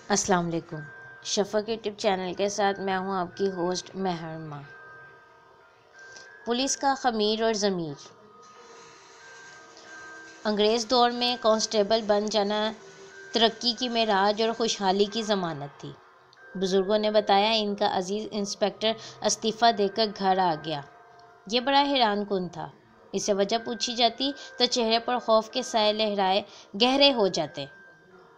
السلام علیکم۔ شفق YouTube channel کے ساتھ میں ہوں آپ کی ہوسٹ محرمہ۔ پولیس کا خمیر اور ضمیر۔ انگریز دور میں کانسٹیبل بن جانا ترقی کی معراج اور خوشحالی کی ضمانت تھی۔ بزرگوں نے بتایا ان کا عزیز انسپکٹر استعفیٰ دے کر گھر آ گیا۔ یہ بڑا حیران کن تھا۔ اس سے وجہ پوچھی جاتی تو چہرے پر خوف کے سائے لہرائے گہرے ہو جاتے۔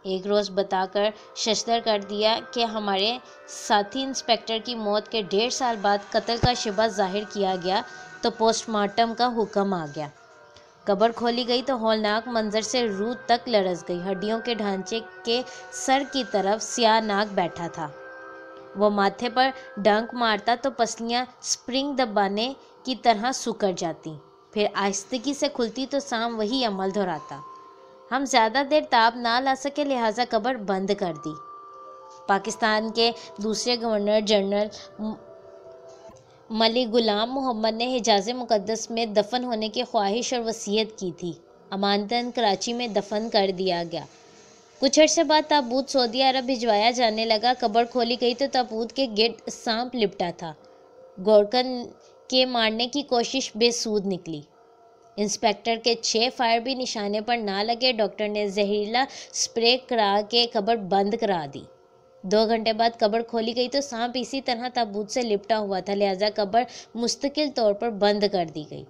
ایک روز بتا کر ششدر کر دیا کہ ہمارے ساتھی انسپکٹر کی موت کے 1.5 سال بعد قتل کا شبہ ظاہر کیا گیا تو پوسٹ مارٹم کا حکم آ گیا۔ قبر کھولی گئی تو ہولناک منظر سے روح تک لرز گئی۔ ہڈیوں کے ڈھانچے کے سر کی طرف سیاہ ناگ بیٹھا تھا۔ وہ ماتھے پر ڈنک مارتا تو پسلیاں سپرنگ دبانے کی طرح سکڑ جاتی، پھر آہستگی سے کھلتی تو سام وہی عمل دہراتا۔ ہم زیادہ دیر تاب نہ لا سکے لہٰذا قبر بند کر دی۔ پاکستان کے دوسرے گورنر جنرل ملک غلام محمد نے حجاز مقدس میں دفن ہونے کی خواہش اور وصیت کی تھی۔ امانتاً کراچی میں دفن کر دیا گیا۔ کچھ عرصے بعد تابوت سعودی عرب بھجوایا جانے لگا۔ قبر کھولی گئی تو تابوت کے گرد سانپ لپٹا تھا۔ گورکن کے مارنے کی کوشش بے سود نکلی۔ انسپکٹر کے 6 فائر بھی نشانے پر نہ لگے۔ ڈاکٹر نے زہریلا سپرے کرا کے قبر بند کرا دی۔ 2 گھنٹے بعد قبر کھولی گئی تو سانپ اسی طرح تابوت سے لپٹا ہوا تھا، لہٰذا قبر مستقل طور پر بند کر دی گئی۔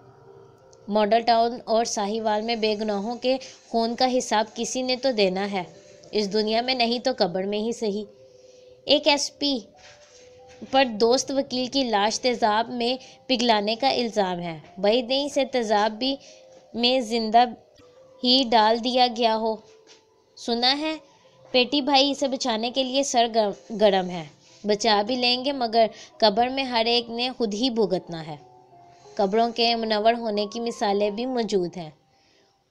ماڈل ٹاؤن اور ساہیوال میں بے گناہوں کے خون کا حساب کسی نے تو دینا ہے، اس دنیا میں نہیں تو قبر میں ہی صحیح۔ ایک ایس پی پر دوست وکیل کی لاش تیزاب میں پگھلانے کا الزام ہے۔ بعید نہیں اسے تیزاب میں زندہ ہی ڈال دیا گیا ہو۔ سنا ہے پیٹی بھائی اسے بچانے کے لیے سرگرم ہے۔ بچا بھی لیں گے مگر قبر میں ہر ایک نے خود ہی بھگتنا ہے۔ قبروں کے منور ہونے کی مثالیں بھی موجود ہیں۔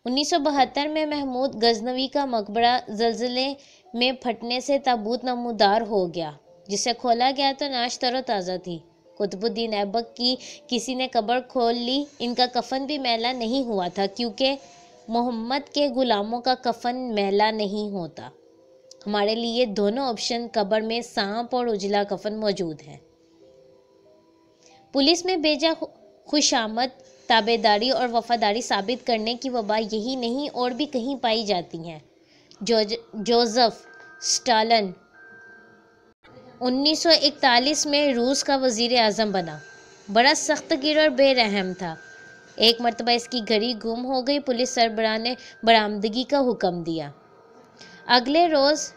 1972 میں محمود غزنوی کا مقبرہ زلزلے میں پھٹنے سے تابوت نمودار ہو گیا۔ جسے کھولا گیا تو نعش تر و تازہ تھی۔ قطب الدین ایبک کی کسی نے قبر کھول لی۔ ان کا کفن بھی میلا نہیں ہوا تھا کیونکہ محمد کے غلاموں کا کفن میلا نہیں ہوتا۔ ہمارے لیے دونوں آپشن قبر میں سانپ اور اجلا کفن موجود ہیں۔ پولیس میں بیجا خوشامد، تابعداری اور وفاداری ثابت کرنے کی وبا یہی نہیں اور بھی کہیں پائی جاتی ہیں۔ جوزف اسٹالن 1941 میں روس کا وزیر اعظم بنا۔ بڑا سخت گیر اور بے رحم تھا۔ ایک مرتبہ اس کی گھڑی گم ہو گئی۔ پولیس سربراہ نے برآمدگی کا حکم دیا۔ اگلے روز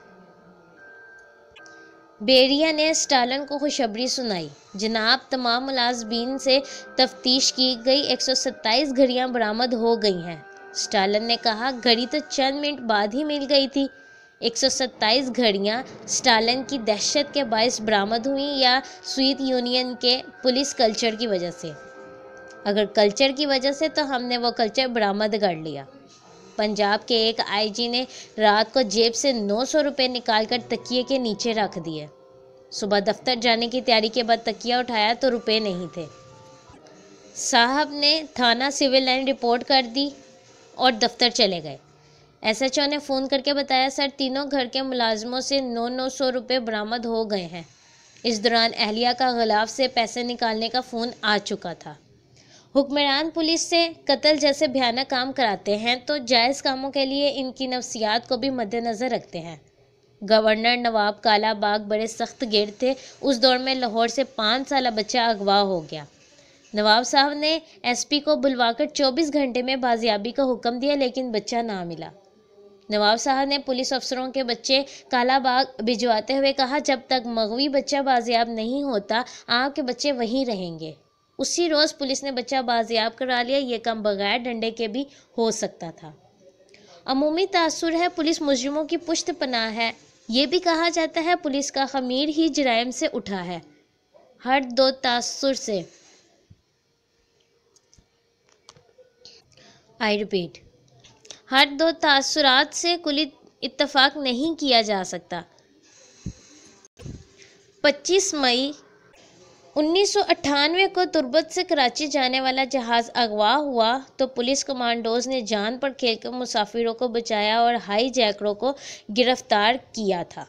بیریا نے اسٹالن کو خوشخبری سنائی، جناب تمام ملازمین سے تفتیش کی گئی، 127 گھڑیاں برآمد ہو گئی ہیں۔ اسٹالن نے کہا گھڑی تو چند منٹ بعد ہی مل گئی تھی۔ 127 گھڑیاں اسٹالن کی دہشت کے باعث برآمد ہوئیں یا سوویت یونین کے پولیس کلچر کی وجہ سے؟ اگر کلچر کی وجہ سے تو ہم نے وہ کلچر برآمد کر لیا۔ پنجاب کے ایک آئی جی نے رات کو جیب سے 900 روپے نکال کر تکیے کے نیچے رکھ دیے۔ صبح دفتر جانے کی تیاری کے بعد تکیہ اٹھایا تو روپے نہیں تھے۔ صاحب نے تھانہ سول لائن رپورٹ کر دی اور دفتر چلے گئے۔ ایس ایچ او نے فون کر کے بتایا سر تینوں گھر کے ملازموں سے 900 روپے برآمد ہو گئے ہیں۔ اس دوران اہلیہ کا غلاف سے پیسے نکالنے کا فون آ چکا تھا۔ حکمران پولیس سے قتل جیسے بھیانک کام کراتے ہیں تو جائز کاموں کے لیے ان کی نفسیات کو بھی مد نظر رکھتے ہیں۔ گورنر نواب کالا باغ بڑے سخت گیر تھے۔ اس دور میں لاہور سے 5 سالہ بچہ اغوا ہو گیا۔ نواب صاحب نے ایس پی کو بلوا کر 24 گھنٹے میں بازیابی کا حکم دیا لیکن بچہ نہ ملا۔ نواب صاحب نے پولیس افسروں کے بچے کالا باغ بھجواتے ہوئے کہا جب تک مغوی بچہ بازیاب نہیں ہوتا آپ کے بچے وہیں رہیں گے۔ اسی روز پولیس نے بچہ بازیاب کرا لیا۔ یہ کام بغیر ڈنڈے کے بھی ہو سکتا تھا۔ عمومی تاثر ہے پولیس مجرموں کی پشت پناہ ہے۔ یہ بھی کہا جاتا ہے پولیس کا خمیر ہی جرائم سے اٹھا ہے۔ ہر 2 تاثر سے ہر 2 تاثرات سے کلی اتفاق نہیں کیا جا سکتا۔ 25 مئی 1998 کو تربت سے کراچی جانے والا جہاز اغوا ہوا تو پولیس کمانڈوز نے جان پر کھیل کر مسافروں کو بچایا اور ہائی جیکروں کو گرفتار کیا تھا۔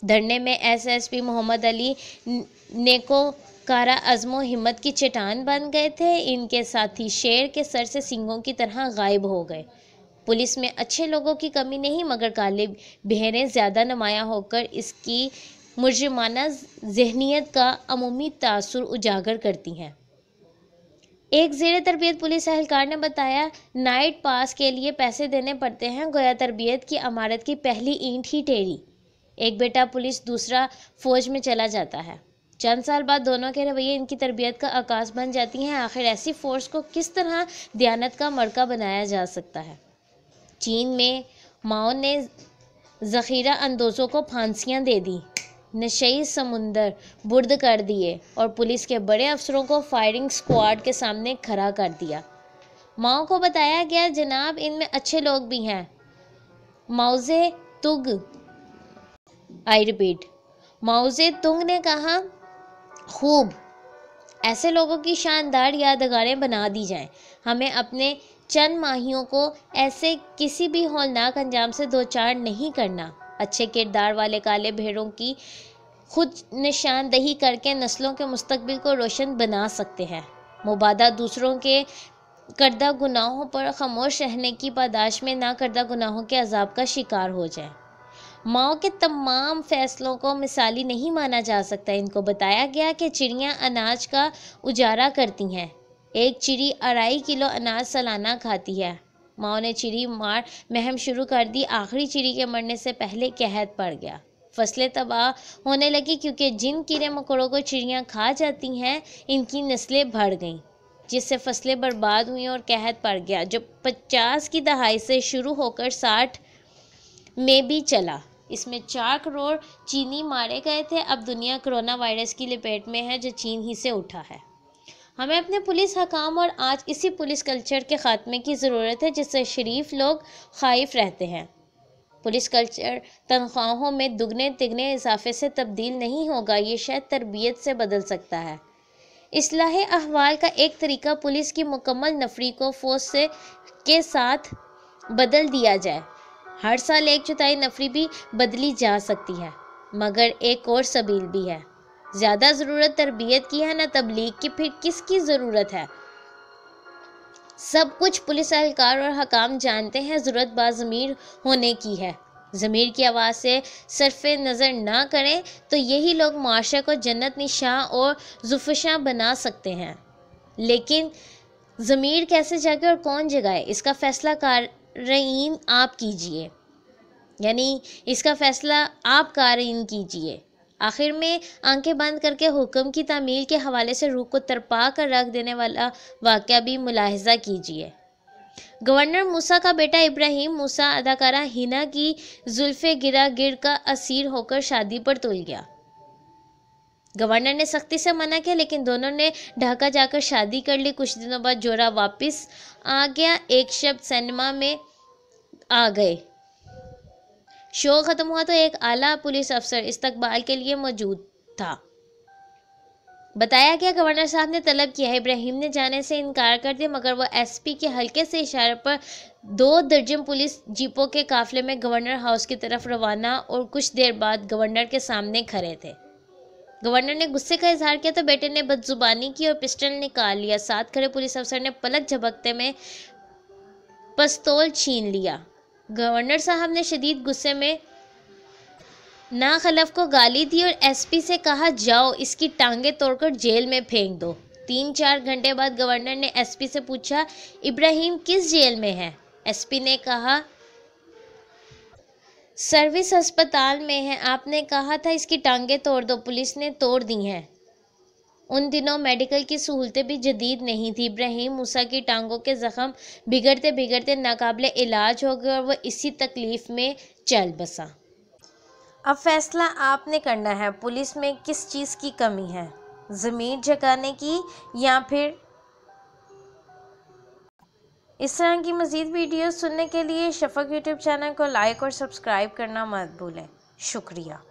धरने में SSP मोहम्मद अली नेकोकारा अज़्मो हिम्मत की चट्टान बन गए थे। इनके साथी शेर के सर से सींगों की तरह गायब हो गए। पुलिस में अच्छे लोगों की कमी नहीं, मगर काले बहरें ज़्यादा नुमायां होकर इसकी मुजरिमाना ज़हनियत का अमूमी तासुर उजागर करती हैं। एक ज़ेरे तरबियत पुलिस एहलकार ने बताया, नाइट पास के लिए पैसे देने पड़ते हैं, गोया तरबियत की इमारत की पहली ईंट ही टेढ़ी। एक बेटा पुलिस, दूसरा फौज में चला जाता है। चंद साल बाद दोनों के रवैये इनकी तरबियत का आकाश बन जाती हैं। आखिर ऐसी फोर्स को किस तरह दयानत का मरका बनाया जा सकता है। चीन में माओ ने ज़ख़ीरा अंदोज़ों को फांसियाँ दे दी, नशई समुंदर बुर्द कर दिए और पुलिस के बड़े अफसरों को फायरिंग स्क्वाड के सामने खड़ा कर दिया। माओ को बताया गया, जनाब इनमें अच्छे लोग भी हैं। माओजे तुंग, आई रिपीट, माओजे तुंग ने कहा, खूब, ऐसे लोगों की शानदार यादगारें बना दी जाएं। हमें अपने चंद माहियों को ऐसे किसी भी हौलनाक अंजाम से दो चार नहीं करना। अच्छे किरदार वाले काले भेड़ों की खुद निशानदही करके नस्लों के मुस्तकबिल को रोशन बना सकते हैं। मुबादा दूसरों के करदा गुनाहों पर खामोश रहने की पादाश में ना करदा गुनाहों के अजाब का शिकार हो जाए। माओ के तमाम फैसलों को मिसाली नहीं माना जा सकता। इनको बताया गया कि चिड़ियाँ अनाज का उजारा करती हैं। एक चिड़ी 2.5 किलो अनाज सालाना खाती है। माओ ने चिड़ी मार महम शुरू कर दी। आखिरी चिड़ी के मरने से पहले कहत पड़ गया। फसलें तबाह होने लगी क्योंकि जिन कीड़े मकोड़ों को चिड़ियाँ खा जाती हैं, इनकी नस्लें बढ़ गईं, जिससे फसलें बर्बाद हुई और कहत पड़ गया, जो 50 की दहाई से शुरू होकर 60 में भी चला। इसमें 4 करोड़ चीनी मारे गए थे। अब दुनिया कोरोना वायरस की लपेट में है, जो चीन ही से उठा है। हमें अपने पुलिस हकाम और आज इसी पुलिस कल्चर के ख़ात्मे की ज़रूरत है, जिससे शरीफ लोग खाइफ रहते हैं। पुलिस कल्चर तनख्वाहों में दुगने तिगने इजाफे से तब्दील नहीं होगा, ये शायद तरबियत से बदल सकता है। इस्लाह अहवाल का एक तरीका पुलिस की मुकम्मल नफरी को फौज के साथ बदल दिया जाए। हर साल 1/4 नफरी भी बदली जा सकती है, मगर एक और सबील भी है। ज़्यादा ज़रूरत तरबियत की है, ना तबलीग की। फिर किसकी ज़रूरत है? सब कुछ पुलिस एहलकार और हकाम जानते हैं। ज़रूरत बाज़मीर होने की है। ज़मीर की आवाज़ से सरफ़े नज़र ना करें तो यही लोग माशरे को जन्नत निशां और ज़ुफ़शां बना सकते हैं। लेकिन ज़मीर कैसे जागे और कौन जगाए, इसका फ़ैसला कारईन आप कीजिए, यानी इसका फ़ैसला आप कारईन कीजिए। आखिर में आंखें बंद करके हुक्म की तामील के हवाले से रूह को तरपा कर रख देने वाला वाक़या भी मुलाहिज़ा कीजिए। गवर्नर मूसा का बेटा इब्राहिम मूसा अदाकारा हिना की जुल्फ़े गिरा गिर का असीर होकर शादी पर तुल गया। गवर्नर ने सख्ती से मना किया, लेकिन दोनों ने ढाका जाकर शादी कर ली। कुछ दिनों बाद जोड़ा वापस आ गया। एक शब्द सिनेमा में आ गए। शो ख़त्म हुआ तो एक आला पुलिस अफसर इस्तकबाल के लिए मौजूद था। बताया गया, गवर्नर साहब ने तलब किया है। इब्राहिम ने जाने से इनकार कर दिया, मगर वह SP के हल्के से इशारे पर 2 दर्जन पुलिस जीपों के काफिले में गवर्नर हाउस की तरफ रवाना और कुछ देर बाद गवर्नर के सामने खड़े थे। गवर्नर ने गुस्से का इजहार किया तो बेटे ने बदजुबानी की और पिस्टल निकाल लिया। साथ खड़े पुलिस अफसर ने पलक झपकते में पिस्तौल छीन लिया। गवर्नर साहब ने शदीद गुस्से में नाखलफ को गाली दी और SP से कहा, जाओ इसकी टांगे तोड़कर जेल में फेंक दो। 3-4 घंटे बाद गवर्नर ने SP से पूछा, इब्राहिम किस जेल में है? SP ने कहा, सर्विस अस्पताल में है। आपने कहा था इसकी टांगे तोड़ दो, पुलिस ने तोड़ दी हैं। उन दिनों मेडिकल की सहूलतें भी जदीद नहीं थी। इब्राहिम मूसा की टांगों के ज़ख्म बिगड़ते बिगड़ते नाकाबिले इलाज हो गए और वह इसी तकलीफ़ में चल बसा। अब फैसला आपने करना है, पुलिस में किस चीज़ की कमी है, ज़मीर जगाने की या फिर। इस तरह की मज़ीद वीडियो सुनने के लिए शफ़क़ YouTube चैनल को लाइक और सब्सक्राइब करना मत भूलें। शुक्रिया।